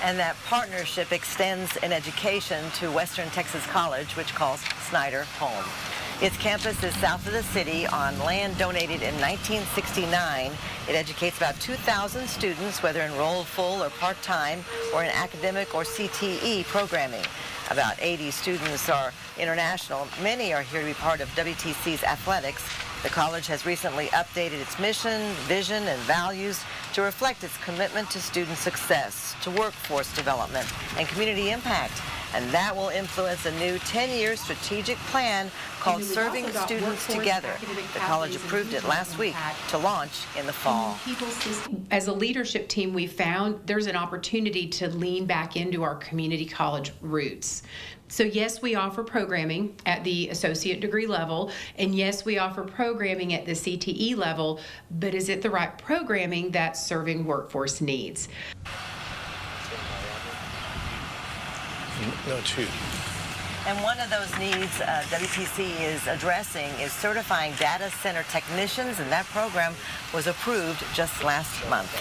And that partnership extends in education to Western Texas College, which calls Snyder home. Its campus is south of the city on land donated in 1969. It educates about 2,000 students, whether enrolled full or part-time, or in academic or CTE programming. About 80 students are international. Many are here to be part of WTC's athletics. The college has recently updated its mission, vision, and values to reflect its commitment to student success, to workforce development, and community impact. And that will influence a new 10-year strategic plan called Serving Students Together. The college approved it last week to launch in the fall. As a leadership team, we found there's an opportunity to lean back into our community college roots. So yes, we offer programming at the associate degree level, and yes, we offer programming at the CTE level, but is it the right programming that's serving workforce needs? No, two. And one of those needs WTC is addressing is certifying data center technicians, and that program was approved just last month.